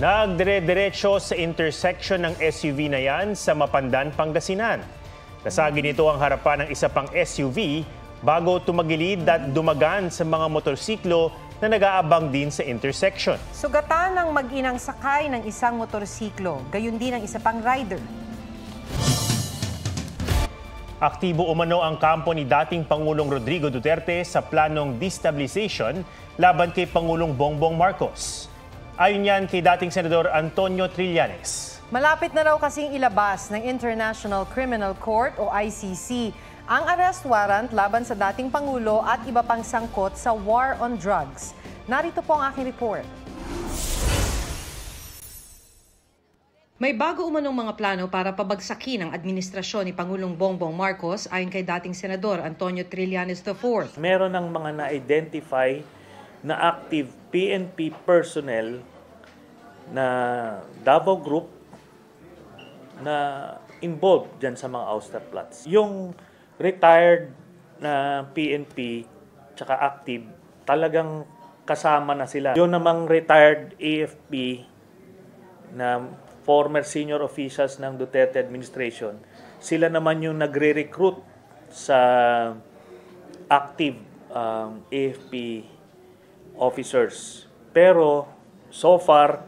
Nagdire-diretso sa intersection ng SUV na yan sa Mapandan, Pangasinan. Nasagi nito ang harapan ng isa pang SUV bago tumagilid at dumagan sa mga motorsiklo na nag-aabang din sa intersection. Sugatan ng mag-inang sakay ng isang motorsiklo, gayon din ang isa pang rider. Aktibo umano ang kampo ni dating Pangulong Rodrigo Duterte sa planong destabilization laban kay Pangulong Bongbong Marcos. Ayon yan kay dating Senador Antonio Trillanes. Malapit na raw kasing ilabas ng International Criminal Court o ICC ang arrest warrant laban sa dating Pangulo at iba pang sangkot sa war on drugs. Narito po ang aking report. May bago umanong mga plano para pabagsakin ang administrasyon ni Pangulong Bongbong Marcos ayon kay dating Senador Antonio Trillanes IV. Meron ng mga na-identify na active PNP personnel na Davao Group na involved dyan sa mga ouster plots. Yung retired na PNP tsaka active, talagang kasama na sila. Yung namang retired AFP na former senior officials ng Duterte administration, sila naman yung nagre-recruit sa active AFP officers. Pero so far,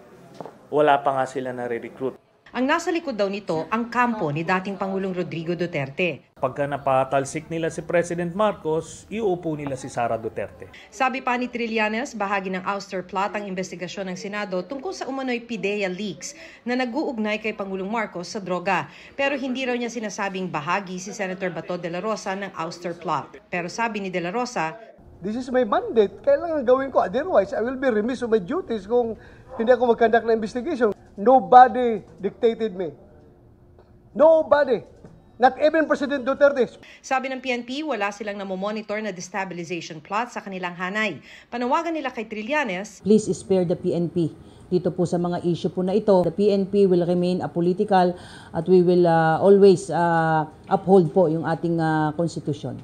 wala pa nga sila nare-recruit. Ang nasa likod daw nito ang kampo ni dating Pangulong Rodrigo Duterte. Pagka napatalsik nila si President Marcos, iuupo nila si Sara Duterte. Sabi pa ni Trillanes, bahagi ng ouster plot ang investigasyon ng Senado tungkol sa umano'y PIDEA leaks na nag-uugnay kay Pangulong Marcos sa droga. Pero hindi raw niya sinasabing bahagi si Senator Bato de la Rosa ng ouster plot. Pero sabi ni de la Rosa, "This is my mandate. Kailangan gawin ko. Otherwise, I will be remiss of my duties kung hindi ako mag-conduct na investigation." Nobody dictated me. Nobody. Not even President Duterte. Sabi ng PNP, wala silang namomonitor na destabilization plot sa kanilang hanay. Panawagan nila kay Trillanes, "Please spare the PNP. Dito po sa mga issue po na ito, the PNP will remain apolitical at we will always uphold po yung ating konstitusyon."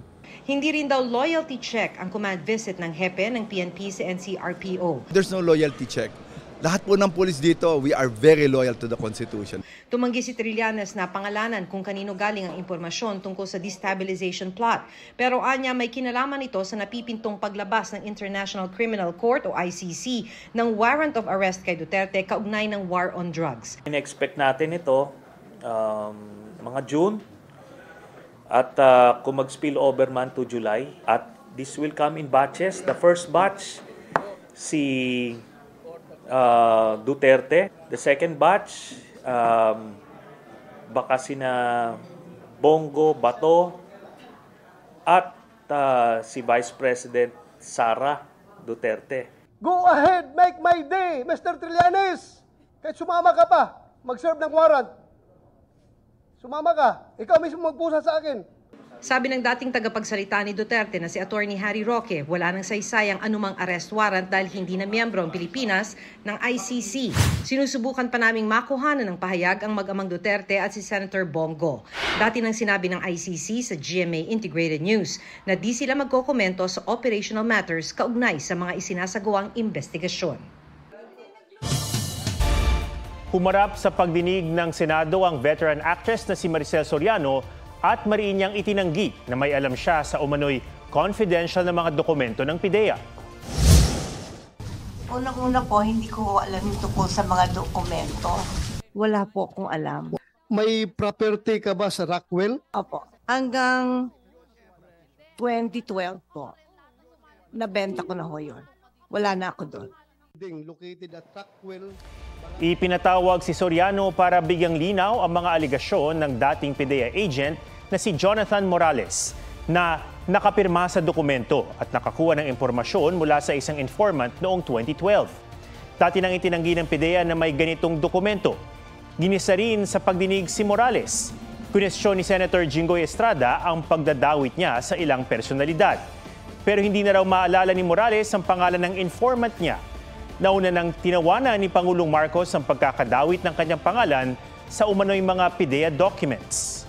Hindi rin daw loyalty check ang command visit ng hepe ng PNP sa NCRPO. There's no loyalty check. Lahat po ng pulis dito, we are very loyal to the Constitution. Tumanggi si Trillanes na pangalanan kung kanino galing ang impormasyon tungkol sa destabilization plot. Pero anya may kinalaman ito sa napipintong paglabas ng International Criminal Court o ICC ng warrant of arrest kay Duterte kaugnay ng war on drugs. In-expect natin ito mga June at kung mag-spill over man to July. At this will come in batches. The first batch, si Duterte. The second batch, baka sina Bongo, Bato, at si Vice President Sara Duterte. Go ahead, make my day, Mr. Trillanes. Kahit sumama ka pa, mag-serve ng warrant. Sumama ka, ikaw mismo magpusa sa akin. Sabi ng dating tagapagsalita ni Duterte na si Attorney Harry Roque, wala nang saysayang anumang arrest warrant dahil hindi na miyembro ang Pilipinas ng ICC. Sinusubukan pa naming makuhanan ng pahayag ang mag-amang Duterte at si Senator Bongo. Dati nang sinabi ng ICC sa GMA Integrated News na di sila magkokomento sa operational matters kaugnay sa mga isinasagawang investigasyon. Humarap sa pagdinig ng Senado ang veteran actress na si Maricel Soriano at mariin niyang itinanggi na may alam siya sa umano'y confidential na mga dokumento ng PIDEA. Unang-una po, hindi ko alam tungkol sa mga dokumento. Wala po akong alam. May property ka ba sa Rockwell? Opo. Hanggang 2012 po, nabenta ko na ho yun. Wala na ako doon. Located at Rockwell. Ipinatawag si Soriano para bigyang linaw ang mga aligasyon ng dating PIDEA agent na si Jonathan Morales na nakapirma sa dokumento at nakakuha ng impormasyon mula sa isang informant noong 2012. Dati nang itinanggi ng PIDEA na may ganitong dokumento. Ginisa rin sa pagdinig si Morales. Kunestyon ni Senator Jinggoy Estrada ang pagdadawit niya sa ilang personalidad. Pero hindi na raw maalala ni Morales ang pangalan ng informant niya. Nauna nang tinawanan ni Pangulong Marcos ang pagkakadawit ng kanyang pangalan sa umano'y mga PIDEA documents.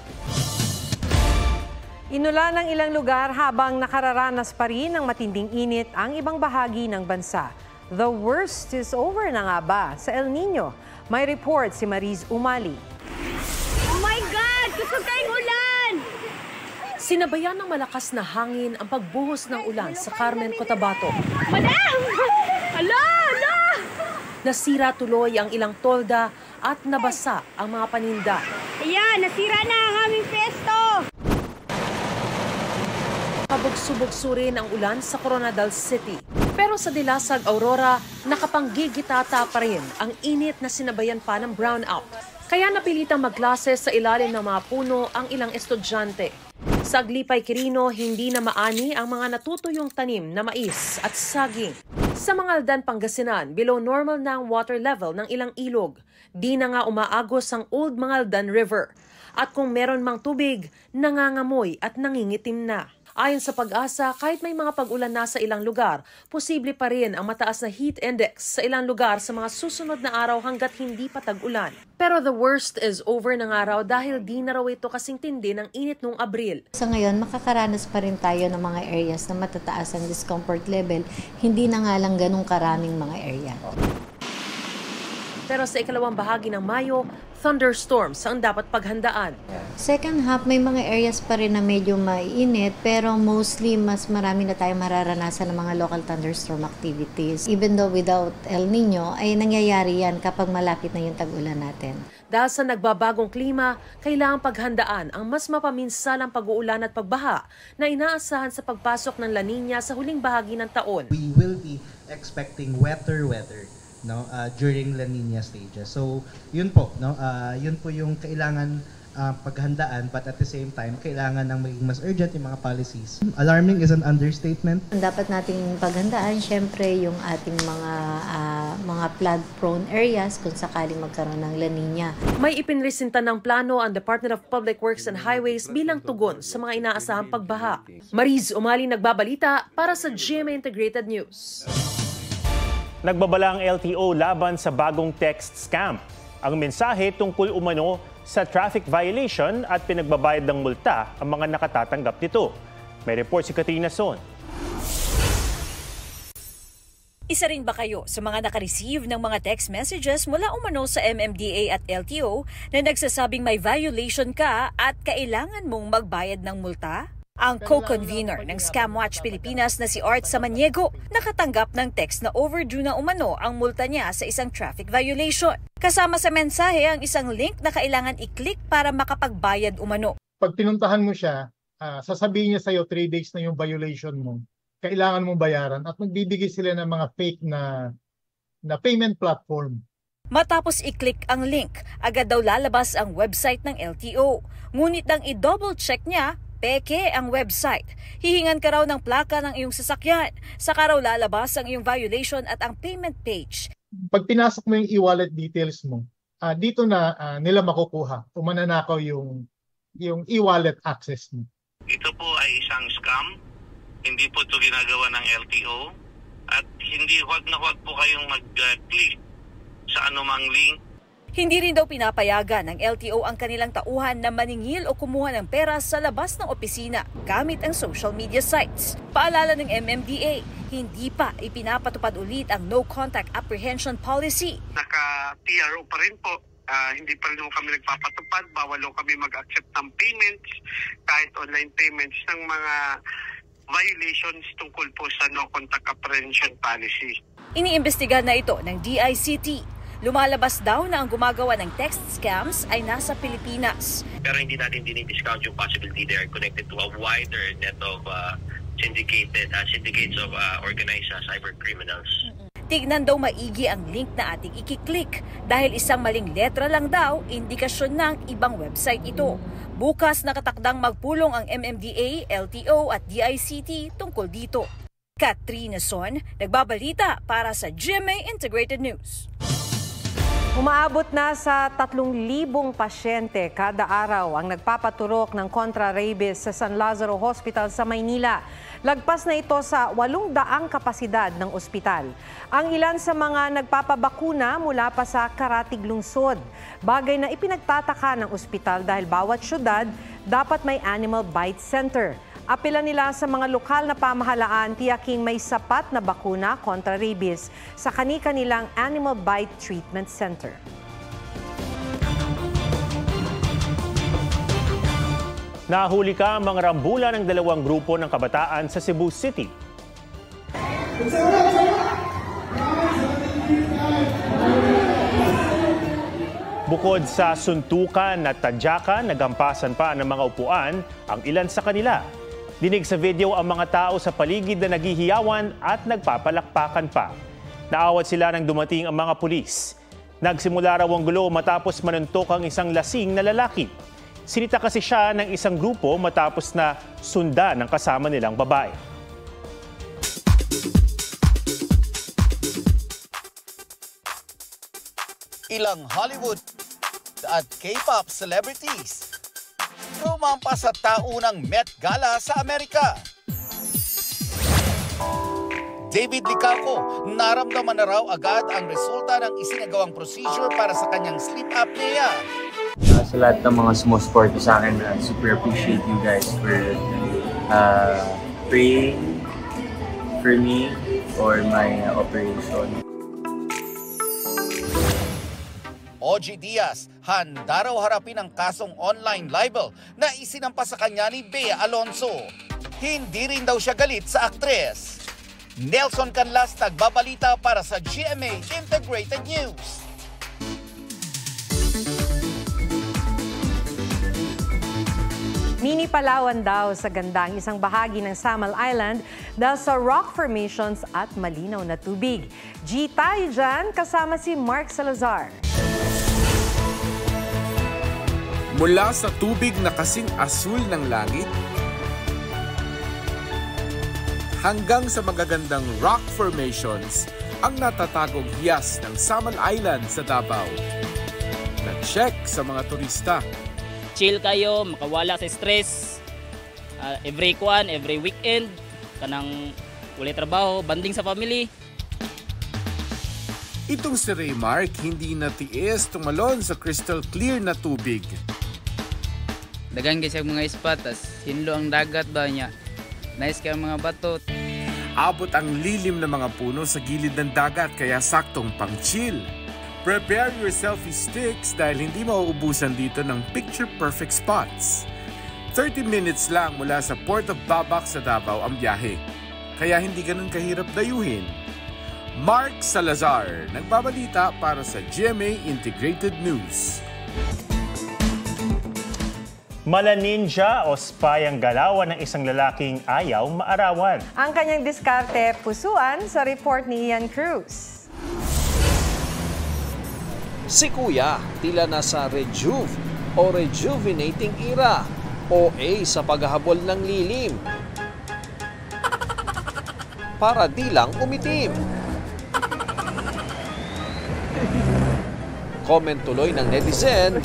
Inulan ng ilang lugar habang nakararanas pa rin ng matinding init ang ibang bahagi ng bansa. The worst is over na nga ba sa El Nino? May report si Mariz Umali. Oh my God! Kusog kayong ulan! Sinabayan ng malakas na hangin ang pagbuhos ng ulan sa Carmen, Cotabato. Madam! Ala! Ala! Nasira tuloy ang ilang tolda at nabasa ang mga paninda. Ayan, nasira na ang aming pesto! Pabugso-bugso rin ang ulan sa Coronadal City. Pero sa Dilasag, Aurora, nakapanggigitata pa rin ang init na sinabayan pa ng brownout. Kaya napilitang magklase sa ilalim ng mga puno ang ilang estudyante. Sa Aglipay, Quirino, hindi na maani ang mga natutuyong tanim na mais at saging. Sa Mangaldan, Pangasinan, below normal na ang water level ng ilang ilog. Di na nga umaagos ang Old Mangaldan River. At kung meron mang tubig, nangangamoy at nangingitim na. Ayon sa Pag-asa, kahit may mga pag-ulan na sa ilang lugar, posible pa rin ang mataas na heat index sa ilang lugar sa mga susunod na araw hanggat hindi pa tag-ulan. Pero the worst is over ng araw dahil di na raw ito kasing tindi ng init noong Abril. Sa ngayon, makakaranas pa rin tayo ng mga areas na matataas ang discomfort level, hindi na nga lang ganong karaming mga area. Pero sa ikalawang bahagi ng Mayo, thunderstorms ang dapat paghandaan. Second half, may mga areas pa rin na medyo mainit, pero mostly mas marami na tayo mararanasan ng mga local thunderstorm activities. Even though without El Nino, ay nangyayari yan kapag malapit na yung tag-ulan natin. Dahil sa nagbabagong klima, kailangang paghandaan ang mas mapaminsalang pag-uulan at pagbaha na inaasahan sa pagpasok ng La Nina sa huling bahagi ng taon. We will be expecting wetter weather during La Nina stages. So, yun po, yun po yung kailangan paghandaan, but at the same time, kailangan ng maging mas urgent yung mga policies. Alarming is an understatement. Dapat nating paghandaan, syempre, yung ating mga flood-prone areas kung sakaling magkaroon ng La Nina. May ipinresinta ng plano ang Department of Public Works and Highways bilang tugon sa mga inaasahang pagbaha. Mariz Umali nagbabalita para sa GMA Integrated News. Nagbabala ang LTO laban sa bagong text scam. Ang mensahe tungkol umano sa traffic violation at pinagbabayad ng multa ang mga nakatatanggap nito. May report si Katrina Son. Isa rin ba kayo sa mga nakareceive ng mga text messages mula umano sa MMDA at LTO na nagsasabing may violation ka at kailangan mong magbayad ng multa? Ang co-convener ng Scamwatch Pilipinas na si Art Samaniego nakatanggap ng text na overdue na umano ang multa niya sa isang traffic violation. Kasama sa mensahe ang isang link na kailangan i-click para makapagbayad umano. Pag pinuntahan mo siya, sasabihin niya sa'yo 3 days na yung violation mo. Kailangan mong bayaran at magbibigay sila ng mga fake na payment platform. Matapos i-click ang link, agad daw lalabas ang website ng LTO. Ngunit nang i-double check niya, peke ang website. Hihingan ka raw ng plaka ng iyong sasakyan. Saka raw lalabas ang iyong violation at ang payment page. Pag pinasok mo yung e-wallet details mo, dito na nila makukuha o mananakaw yung e-wallet access mo. Ito po ay isang scam. Hindi po ito ginagawa ng LTO. At huwag po kayong mag-click sa anumang link. Hindi rin daw pinapayagan ng LTO ang kanilang tauhan na maningil o kumuha ng pera sa labas ng opisina gamit ang social media sites. Paalala ng MMDA, hindi pa ipinapatupad ulit ang no contact apprehension policy. Naka-TRO pa rin po. Hindi pa rin kami nagpapatupad. Bawal kami mag-accept ng payments, kahit online payments ng mga violations tungkol po sa no contact apprehension policy. Iniimbestigahan na ito ng DICT. Lumalabas daw na ang gumagawa ng text scams ay nasa Pilipinas. Pero hindi natin dinidiscount yung possibility they are connected to a wider net of syndicates of organized cyber criminals. Tignan daw maigi ang link na ating ikiklik dahil isang maling letra lang daw, indikasyon ng ibang website ito. Bukas nakatakdang magpulong ang MMDA, LTO at DICT tungkol dito. Katrina Son, nagbabalita para sa GMA Integrated News. Umaabot na sa 3,000 pasyente kada araw ang nagpapaturok ng kontra-rabies sa San Lazaro Hospital sa Maynila. Lagpas na ito sa 800 kapasidad ng ospital. Ang ilan sa mga nagpapabakuna mula pa sa karatig lungsod. Bagay na ipinagtataka ng ospital dahil bawat syudad dapat may animal bite center. Apela nila sa mga lokal na pamahalaan tiyaking may sapat na bakuna kontra rabies sa kani-kanilang animal bite treatment center. Nahuli ka ang mga rambulan ng 2 grupo ng kabataan sa Cebu City. Bukod sa suntukan at tadyakan, nagampasan pa ng mga upuan ang ilan sa kanila. Dinig sa video ang mga tao sa paligid na naghihiyawan at nagpapalakpakan pa. Naawat sila nang dumating ang mga pulis. Nagsimula raw ang gulo matapos manuntok ang isang lasing na lalaki. Sinita kasi siya ng isang grupo matapos na sundan ng kasama nilang babae. Ilang Hollywood at K-pop celebrities rumampa sa taunang Met Gala sa Amerika. David Licauco, naramdaman na raw agad ang resulta ng isinagawang procedure para sa kanyang sleep apnea. Sa lahat ng mga sumusuporta sa akin, super appreciate you guys for praying for me for my operation. OG Diaz, handa raw harapin ang kasong online libel na isinampa sa kanya ni Bea Alonso. Hindi rin daw siya galit sa aktres. Nelson Canlas, nagbabalita para sa GMA Integrated News. Mini Palawan daw sa gandang isang bahagi ng Samal Island dahil sa rock formations at malinaw na tubig. G tayo dyan, kasama si Mark Salazar. Mula sa tubig na kasing asul ng langit, hanggang sa magagandang rock formations ang natatagong hiyas ng Samal Island sa Davao. Na-check sa mga turista. Chill kayo, makawala sa stress. Every weekend, kanang wala trabaho, banding sa family. Itong si Ray Mark hindi natiis tumalon sa crystal clear na tubig. Dagan kasi mga spot, tas hinlo ang dagat ba niya. Nice kaya mga bato. Abot ang lilim ng mga puno sa gilid ng dagat kaya saktong pang-chill. Prepare your selfie sticks dahil hindi mauubusan dito ng picture-perfect spots. 30 minutes lang mula sa Port of Babac sa Davao ang biyahe. Kaya hindi ganun kahirap dayuhin. Mark Salazar, nagbabalita para sa GMA Integrated News. Mala-ninja o spy ang galawan ng isang lalaking ayaw maarawan. Ang kanyang diskarte, pusuan sa report ni Ian Cruz. Si Kuya tila nasa rejuve o rejuvenating era o sa paghahabol ng lilim. Para di lang umitim. Comment tuloy ng netizen.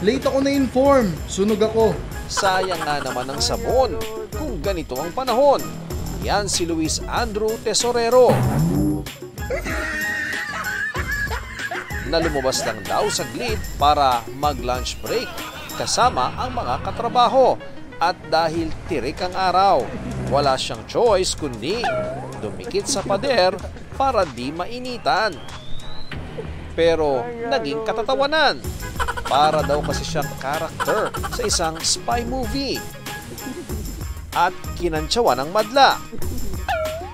Late ako na-inform, sunog ako. Sayang nga naman ang sabon kung ganito ang panahon. Yan si Luis Andrew Tesorero. Na lumabas lang daw saglit para mag-lunch break kasama ang mga katrabaho. At dahil tirik ang araw, wala siyang choice kundi dumikit sa pader para di mainitan. Pero naging katatawanan. Para daw kasi siyang karakter sa isang spy movie. At kinantsawan ng madla.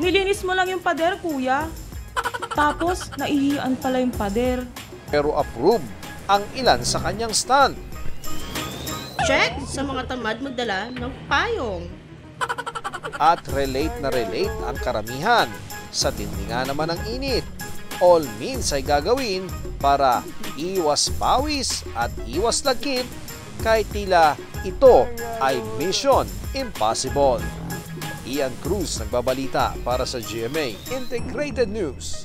Nilinis mo lang yung pader, kuya. Tapos, naihian pala yung pader. Pero approve ang ilan sa kanyang stunt. Check sa mga tamad magdala ng payong. At relate na relate ang karamihan. Sa tindi nga naman ang init. All means ay gagawin para iwas pawis at iwas lagkit kahit tila ito ay mission impossible. Ian Cruz nagbabalita para sa GMA Integrated News.